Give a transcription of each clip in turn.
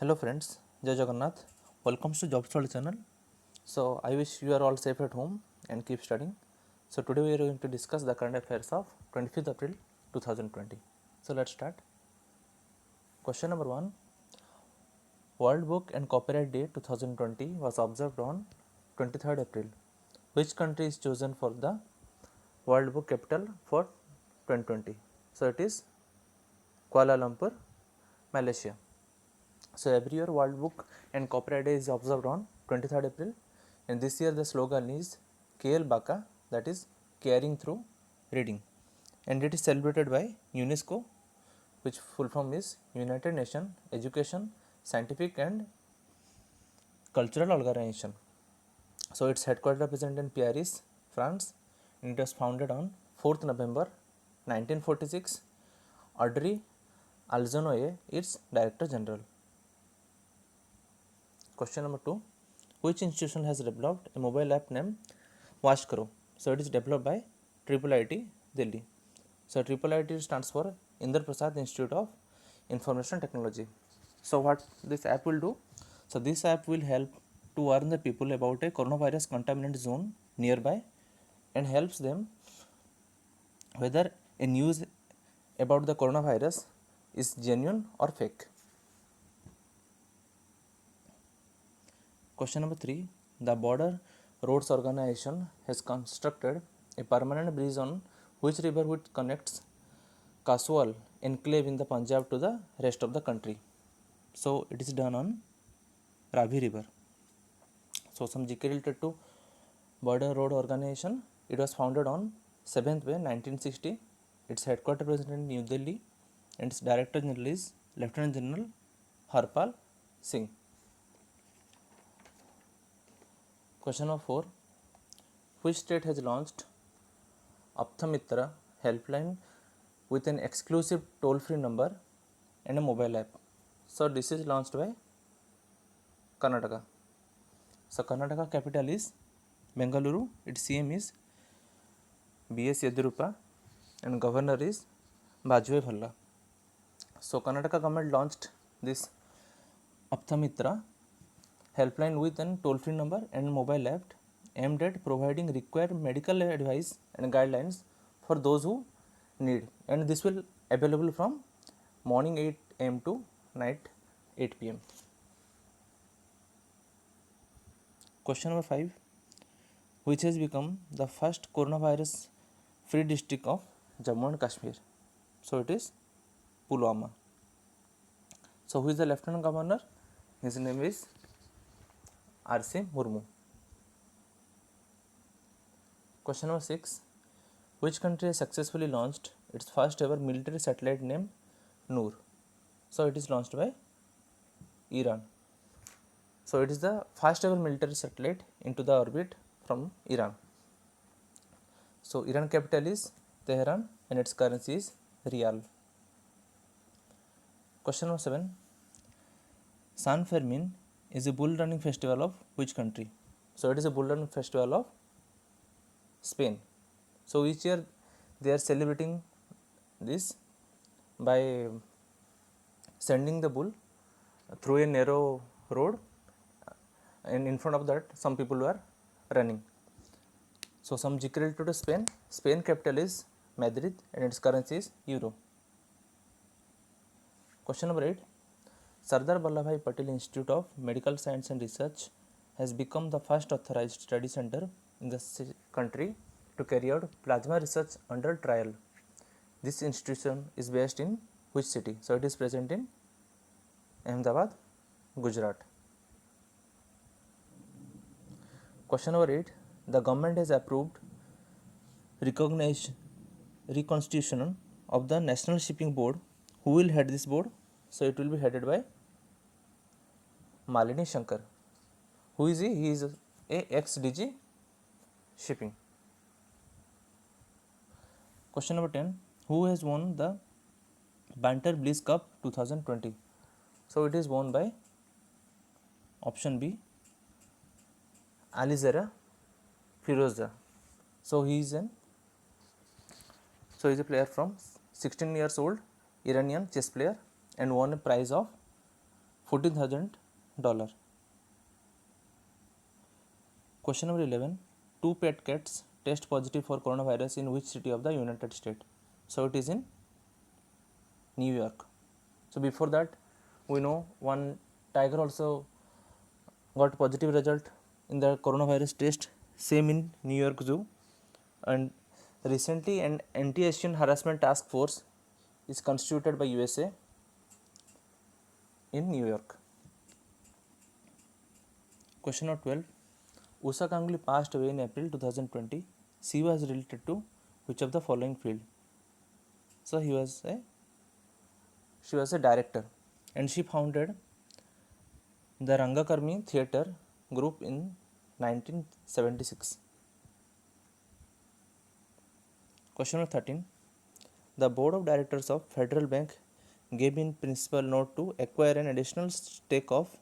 Hello friends, Jai Jagannath. Welcome to Job Story channel. So I wish you are all safe at home and keep studying. So today we are going to discuss the current affairs of 25th April 2020. So let's start. Question number 1. World Book and Copyright Day 2020 was observed on 23rd April. Which country is chosen for the World Book capital for 2020? So it is Kuala Lumpur, Malaysia. So every year World Book and Copyright Day is observed on 23rd April, and this year the slogan is KL Baka, that is caring through reading, and it is celebrated by UNESCO, which full form is United Nations Education, Scientific and Cultural Organization. So its headquarters are present in Paris, France, and it was founded on 4th November 1946. Audrey Alzenoe, its Director General. Question number 2. Which institution has developed a mobile app named Watch Karo? So it is developed by IIIT Delhi. So IIIT stands for Inder Prasad Institute of Information Technology. So what this app will do? So this app will help to warn the people about a coronavirus contaminant zone nearby and helps them whether a news about the coronavirus is genuine or fake. Question number 3. The Border Roads Organization has constructed a permanent bridge on which river which connects Kaswal enclave in the Punjab to the rest of the country. So it is done on Ravi River. So some GK related to Border Road Organization. It was founded on 7th May 1960. Its headquarters is in New Delhi and its Director General is Lieutenant General Harpal Singh. Question number 4. Which state has launched Apthamitra helpline with an exclusive toll-free number and a mobile app? So this is launched by Karnataka. So Karnataka capital is Bengaluru. Its CM is B.S. Yedurappa and governor is Bajwai Bhalla. So Karnataka government launched this Apthamitra helpline with an toll-free number and mobile app aimed at providing required medical advice and guidelines for those who need, and this will available from morning 8 am to night 8 pm. Question number 5. Which has become the first coronavirus free district of Jammu and Kashmir? So it is Pulwama. So who is the Lieutenant Governor? His name is R.C. Murmu. Question number 6. Which country has successfully launched its first ever military satellite named Noor? So it is launched by Iran. So it is the first ever military satellite into the orbit from Iran. So Iran capital is Tehran and its currency is Rial. Question number 7. San Fermin is a bull running festival of which country? So it is a bull running festival of Spain. So each year they are celebrating this by sending the bull through a narrow road, and in front of that some people were running. So some GK related to Spain. Spain capital is Madrid and its currency is Euro. Question number 8. Sardar Vallabhbhai Patel Institute of Medical Science and Research has become the first authorized study center in the country to carry out plasma research under trial. This institution is based in which city? So it is present in Ahmedabad, Gujarat. Question number 8. The government has approved reconstitution of the National Shipping Board. Who will head this board? So it will be headed by Malini Shankar. Who is he? He is a ex-DG shipping. Question number 10. Who has won the Banter Bliss Cup 2020? So it is won by option B, Alizera Firozja. So he is a player from 16 years old Iranian chess player and won a prize of $14,000. Question number 11. Two pet cats test positive for coronavirus in which city of the United States? So it is in New York. So before that, we know one tiger also got positive result in the coronavirus test, same in New York Zoo. And recently an anti-Asian harassment task force is constituted by USA in New York. Question number 12. Usha Kangli passed away in April 2020. She was related to which of the following field? So she was a director and she founded the Rangakarmi Theatre group in 1976. Question number 13. The board of directors of Federal Bank gave in principal note to acquire an additional stake of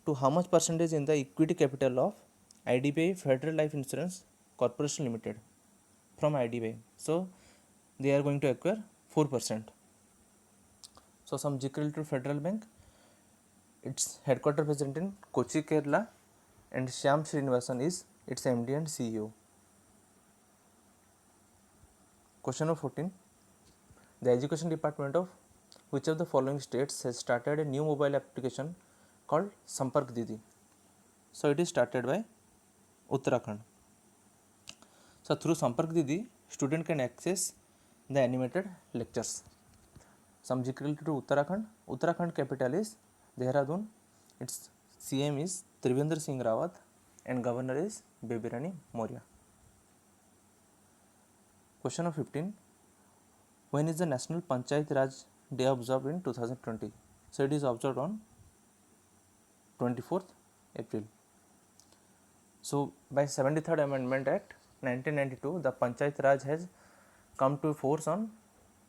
to how much percentage in the equity capital of IDBI Federal Life Insurance Corporation Limited from IDBI. So they are going to acquire 4%. So some GK to Federal Bank, its headquarters present in Kochi, Kerala, and Shyam Srinivasan is its MD and CEO. Question number 14. The Education Department of which of the following states has started a new mobile application called Sampark Didi? So it is started by Uttarakhand. So through Sampark Didi, student can access the animated lectures. Some GK to Uttarakhand. Uttarakhand capital is Dehradun. Its CM is Trivendra Singh Rawat and governor is Babirani Moria. Question of 15. When is the National Panchayat Raj Day observed in 2020? So it is observed on 24th April. So by 73rd Amendment Act 1992, the Panchayat Raj has come to force on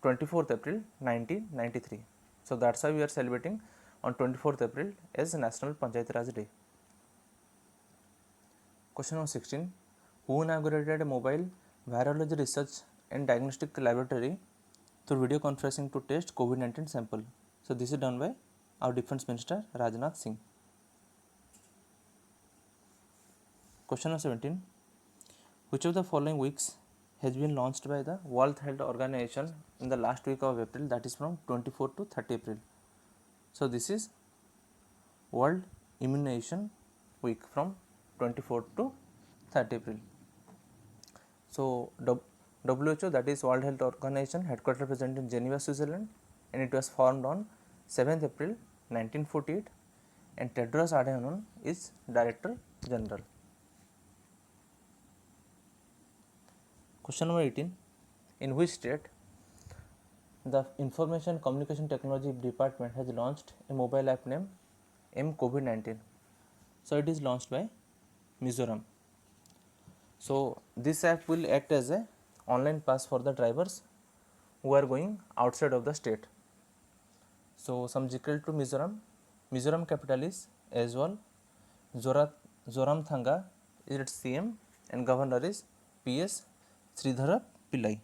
24th April 1993. So that's why we are celebrating on 24th April as National Panchayat Raj Day. Question number 16. Who inaugurated a mobile virology research and diagnostic laboratory through video conferencing to test COVID-19 sample? So this is done by our Defence Minister Rajnath Singh. Question number 17. Which of the following weeks has been launched by the World Health Organization in the last week of April, that is from 24 to 30 April? So this is World Immunization Week from 24 to 30 April. So WHO, that is World Health Organization, headquarters present in Geneva, Switzerland, and it was formed on 7th April 1948, and Tedros Adhanom is Director General. Question number 18. In which state the Information Communication Technology Department has launched a mobile app named M-COVID-19? So it is launched by Mizoram. So this app will act as a online pass for the drivers who are going outside of the state. So some GK to Mizoram. Mizoram capital is Aizawl. Zoramthanga is its CM and governor is PS Sridhara Pillai.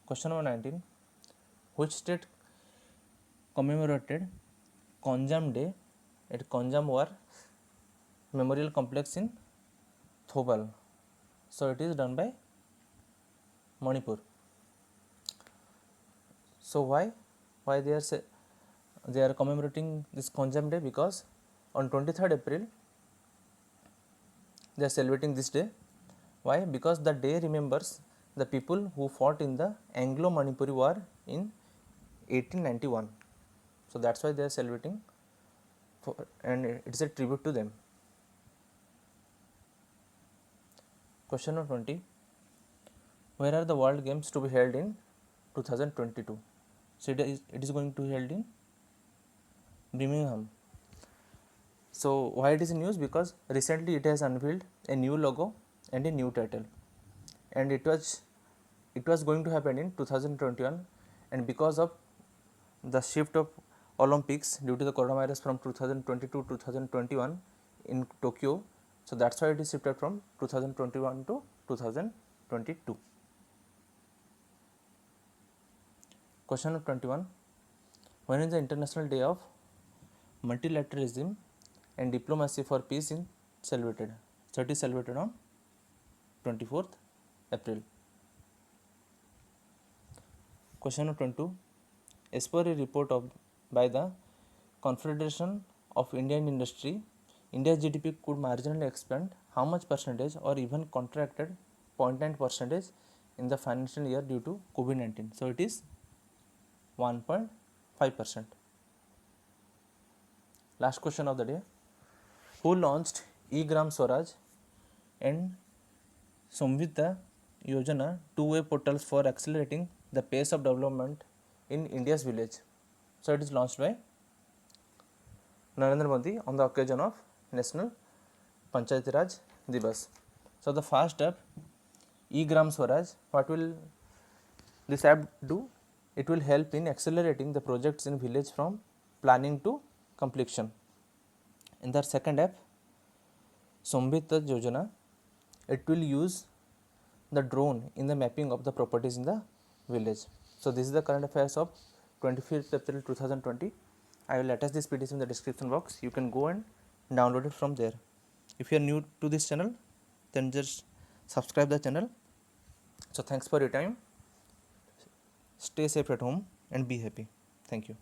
Question number 19. Which state commemorated Konjam Day at Konjam War Memorial Complex in Thobal? So it is done by Manipur. So why they are commemorating this Konjam Day? Because on 23rd April they are celebrating this day. Why? Because the day remembers the people who fought in the Anglo-Manipuri War in 1891. So that's why they are celebrating and it's a tribute to them. Question number 20. Where are the World Games to be held in 2022? So it is going to be held in Birmingham. So why it is news? Because recently it has unveiled a new logo and a new title, and it was going to happen in 2021, and because of the shift of Olympics due to the coronavirus from 2020 to 2021 in Tokyo, so that's why it is shifted from 2021 to 2022. Question number 21. When is the International Day of Multilateralism and Diplomacy for Peace in celebrated? So it is celebrated on 24th April. Question number 22. As per a report by the Confederation of Indian Industry, India's GDP could marginally expand how much percentage or even contracted 0.9 percentage in the financial year due to COVID-19. So it is 1.5%. Last question of the day. Who launched eGram Swaraj and Samvita Yojana, two-way portals for accelerating the pace of development in India's village? So it is launched by Narendra Modi on the occasion of National Panchayati Raj Divas. So the first step, eGram Swaraj, what will this app do? It will help in accelerating the projects in village from planning to completion. In the second app, Samvita Yojana, it will use the drone in the mapping of the properties in the village. So this is the current affairs of 25th April 2020. I will attach this PDF in the description box. You can go and download it from there. If you are new to this channel, then just subscribe the channel. So thanks for your time. Stay safe at home and be happy. Thank you.